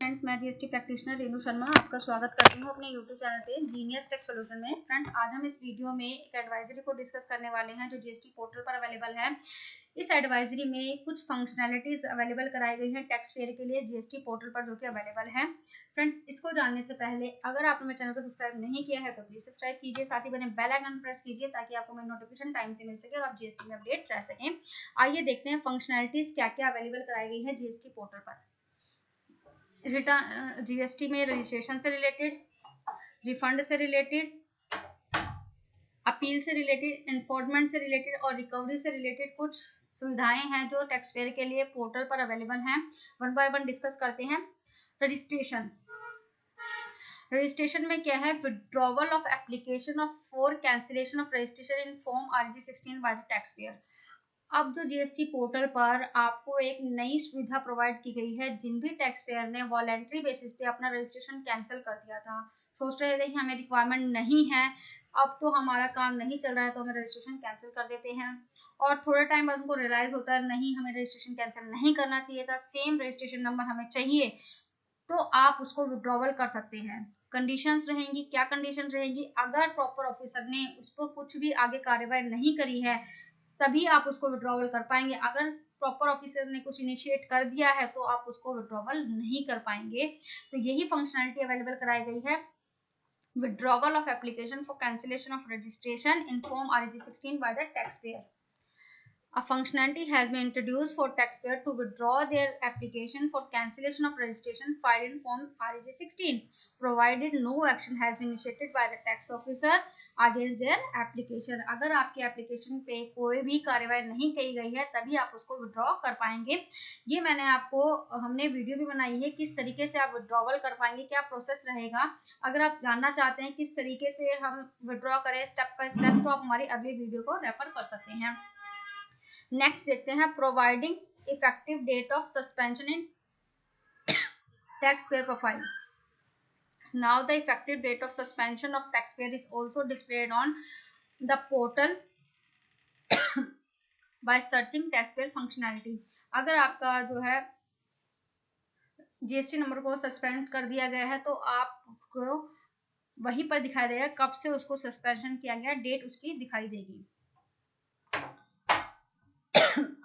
Friends, मैं GST practitioner Renu Sharma आपका स्वागत करती हूँ अपने यूट्यूब चैनल पे जीनियस टेक सॉल्यूशन में। फ्रेंड्स, आज हम इस वीडियो में एक एडवाइजरी को डिस्कस करने वाले हैं जो जीएसटी पोर्टल पर अवेलेबल है। इस एडवाइजरी में कुछ फंक्शनैलिटीज अवेलेबल कराई गई हैं टैक्स पेयर के लिए जीएसटी पोर्टल पर जो कि अवेलेबल है। फ्रेंड्स, इसको जानने से पहले अगर आपने मेरे चैनल को सब्सक्राइब नहीं किया है तो प्लीज सब्सक्राइब कीजिए, साथ ही बने बेल आइकन प्रेस कीजिए ताकि आपको मेरी नोटिफिकेशन टाइम से मिल सके और आप जीएसटी में अपडेट रह सकें। आइए देखते हैं फंक्शनैलिटीज क्या क्या अवेलेबल कराई गई है जीएसटी पोर्टल पर। रिटर्न जीएसटी में रजिस्ट्रेशन से रिलेटेड, रिफंड से रिलेटेड, अपील से रिलेटेड, एनफोर्समेंट से रिलेटेड और रिकवरी से रिलेटेड कुछ सुविधाएं हैं जो टैक्स पेयर के लिए पोर्टल पर अवेलेबल हैं। वन बाय वन डिस्कस करते हैं। रजिस्ट्रेशन में क्या है? Withdrawal of application of for cancellation of registration in form RG 16 by the tax pair. अब जो जीएसटी पोर्टल पर आपको एक नई सुविधा प्रोवाइड की गई है। जिन भी टैक्स पेयर ने वॉलेंट्री बेसिस पे अपना रजिस्ट्रेशन कैंसिल कर दिया था, सोच रहे थे कि हमें रिक्वायरमेंट नहीं है, अब तो हमारा काम नहीं चल रहा है तो हमें रजिस्ट्रेशन कैंसिल कर देते हैं, और थोड़े टाइम बाद उनको रियलाइज होता है नहीं, हमें रजिस्ट्रेशन कैंसिल नहीं करना चाहिए था, सेम रजिस्ट्रेशन नंबर हमें चाहिए, तो आप उसको विड्रॉवल कर सकते हैं। कंडीशंस रहेंगी। क्या कंडीशन रहेगी? अगर प्रॉपर ऑफिसर ने उस पर कुछ भी आगे कार्रवाई नहीं करी है तभी आप उसको विड्रॉवल कर पाएंगे। अगर प्रॉपर ऑफिसर ने कुछ इनिशिएट कर दिया है तो आप उसको विड्रॉवल नहीं कर पाएंगे। तो यही फंक्शनैलिटी अवेलेबल कराई गई है। Withdrawal of application for cancellation of registration in form RG 16 by the tax pair. A functionality has been introduced for taxpayer to withdraw their application for cancellation of registration filed in form RG 16, provided no action has been initiated by the tax officer against their application. अगर आपके application पे कोई भी कार्रवाई नहीं की गई है तभी आप उसको विड्रॉ कर पाएंगे। ये हमने वीडियो भी बनाई है किस तरीके से आप विड्रॉवल कर पाएंगे, क्या प्रोसेस रहेगा। अगर आप जानना चाहते हैं किस तरीके से हम विड्रॉ करें स्टेप बाय स्टेप तो आप हमारी अगली वीडियो को रेफर कर सकते हैं। नेक्स्ट देखते हैं providing effective date of suspension in tax payer profile. Now the effective date of suspension of tax payer is also displayed on the portal by searching tax payer functionality. अगर आपका जो है GST number को suspend कर दिया गया है तो आपको वहीं पर दिखाई देगा कब से उसको सस्पेंशन किया गया, डेट उसकी दिखाई देगी।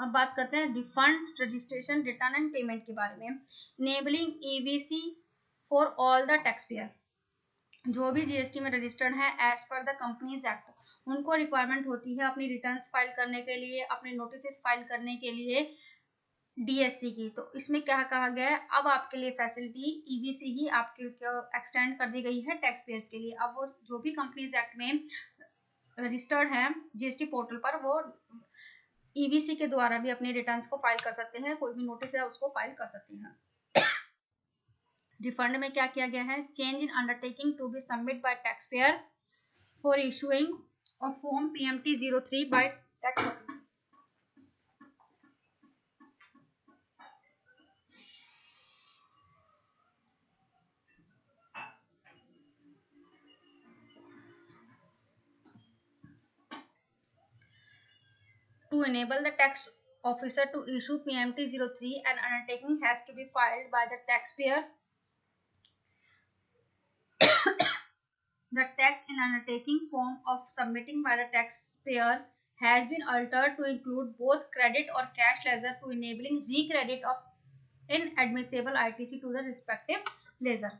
अब बात करते हैं refund, registration, return and payment के बारे में। Enabling EVC for all the tax payer. जो भी जीएसटी में रजिस्टर्ड है as per the companies act उनको रिक्वायरमेंट होती है अपनी रिटर्न्स फाइल करने के लिए, अपने नोटिस फाइल करने के लिए DSC की। तो इसमें क्या कहा गया है, अब आपके लिए फैसिलिटी EVC ही आपके एक्सटेंड कर दी गई है टैक्स पेयर्स के लिए। अब वो जो भी कंपनीज एक्ट में रजिस्टर्ड है जीएसटी पोर्टल पर वो EVC के द्वारा भी अपने रिटर्न्स को फाइल कर सकते हैं, कोई भी नोटिस है उसको फाइल कर सकते हैं। रिफंड में क्या किया गया है? Change in undertaking to be submit by tax payer for issuing of form PMT 03 by tax office. To enable the tax officer to issue PMT 03, an undertaking has to be filed by the taxpayer. The text in undertaking form of submitting by the taxpayer has been altered to include both credit or cash ledger to enabling recredit of inadmissible ITC to the respective ledger.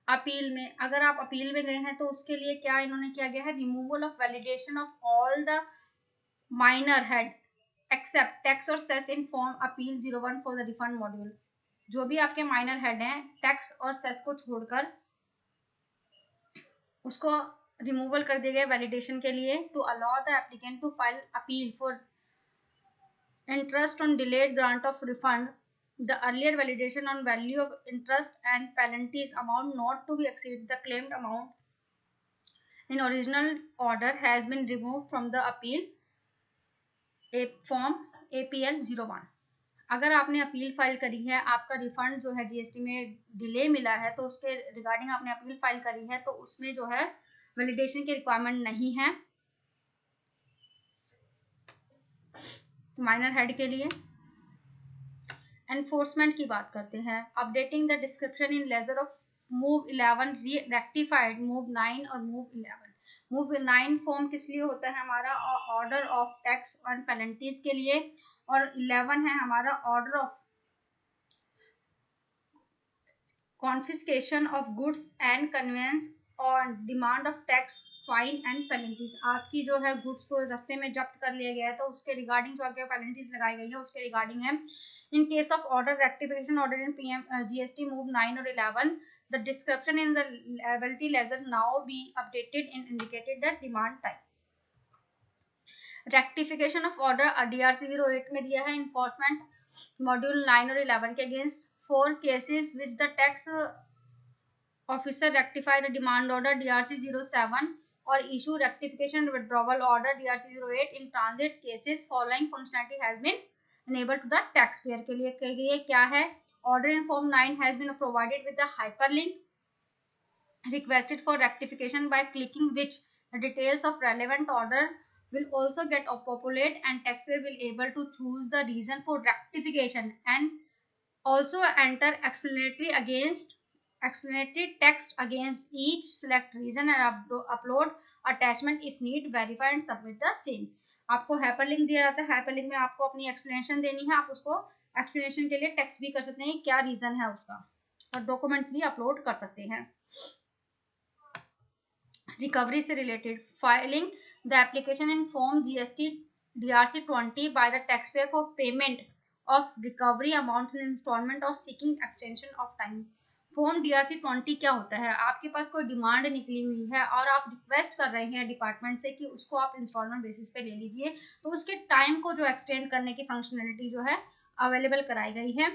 Appeal में, अगर आप appeal में गए हैं तो उसके लिए क्या इन्होंने किया गया है? Removal of validation of all the minor head except tax और cess in form appeal 01 for the refund module. जो भी आपके माइनर हेड हैं टैक्स और सेस को छोड़कर उसको रिमूवल कर दिए गए वैलिडेशन के लिए। To allow the applicant to file appeal for interest on delayed grant of refund, the earlier validation on value of interest and penalties amount not to be exceed the claimed amount in original order has been removed from the appeal form APL 01। अगर आपने appeal file करी है, आपका refund जो है GST में delay मिला है तो उसके रिगार्डिंग आपने अपील फाइल करी है तो उसमें जो है वैलिडेशन की रिक्वायरमेंट नहीं है माइनर हेड के लिए। एनफोर्समेंट की बात करते हैं, updating the description in laser of move 11 rectified move 9 और मूव 11। मूव 9 फॉर्म किस लिए होता है हमारा, order of tax and penalties के लिए, और 11 है हमारा order of confiscation of goods and conveyance और demand of tax fine and penalties. आपकी जो है गुड्स को रास्ते में जब्त कर लिया गया है तो उसके रिगार्डिंग जो आगे पेनल्टीज लगाई गई है उसके रिगार्डिंग है। In case of order rectification order in PM GST move 9 और 11, the description in the liability ledger now be updated and indicated the demand type. Rectification of order DRC 08 में दिया है इन्फोर्समेंट मॉड्यूल 9 और 11 के against 4 cases which the tax officer rectify the demand order DRC 07 or issue rectification withdrawal order DRC 08 in transit cases following functionality has been enabled to the taxpayer। के लिए कही गई है क्या है, order in form 9 has been provided with the hyperlink requested for rectification by clicking which the details of relevant order will also get populated and taxpayer will able to choose the reason for rectification and also enter explanatory text against each select reason and upload attachment if need, verify and submit the same। आपको hyperlink दिया जाता है, hyperlink में आपको अपनी explanation देनी है, आप उसको एक्सप्लेनेशन के लिए टेक्स्ट भी कर सकते हैं क्या रीजन है उसका, और डॉक्यूमेंट्स भी अपलोड कर सकते हैं। रिकवरी से related, filing the application in form GST DRC 20 by the taxpayer for payment of recovery amount in installment or seeking extension of time। Form DRC 20 क्या होता है, आपके पास कोई डिमांड निकली हुई है और आप रिक्वेस्ट कर रहे हैं डिपार्टमेंट से कि उसको आप इंस्टॉलमेंट बेसिस पे ले लीजिए, तो उसके टाइम को जो एक्सटेंड करने की फंक्शनलिटी जो है अवेलेबल कराई गई है।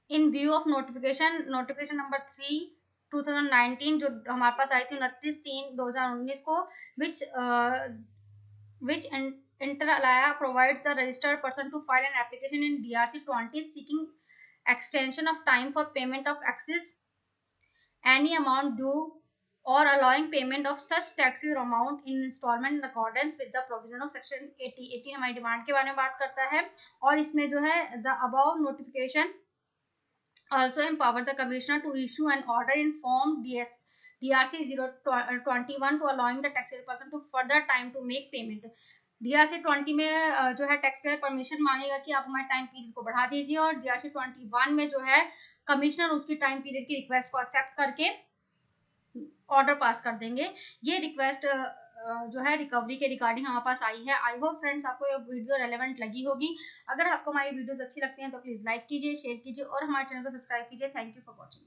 इन व्यू ऑफ नोटिफिकेशन नंबर 3 2019 जो हमारे पास आई थी 29/3/2019 को, which inter alia provides the registered person to file an application in DRC 20 seeking extension of time for payment of excess any amount due or allowing payment of such taxes amount in installment in accordance with the provision of section 80 हमारी demand के बारे में बात करता है। और इसमें जो है the above notification also empower the commissioner to issue an order in form DRC 021 to allowing the taxable person to further time to make payment। DRC 20 में जो है टैक्स पेयर परमिशन मांगेगा कि आप हमारे टाइम पीरियड को बढ़ा दीजिए, और DRC 21 में जो है कमिश्नर उसकी टाइम पीरियड की रिक्वेस्ट को एक्सेप्ट करके ऑर्डर पास कर देंगे। ये रिक्वेस्ट जो है रिकवरी के रिगार्डिंग हमारे पास आई है। आई होप फ्रेंड्स आपको ये वीडियो रेलेवेंट लगी होगी। अगर आपको हमारी वीडियोस अच्छी लगती हैं तो प्लीज लाइक कीजिए, शेयर कीजिए और हमारे चैनल को सब्सक्राइब कीजिए। Thank you for watching.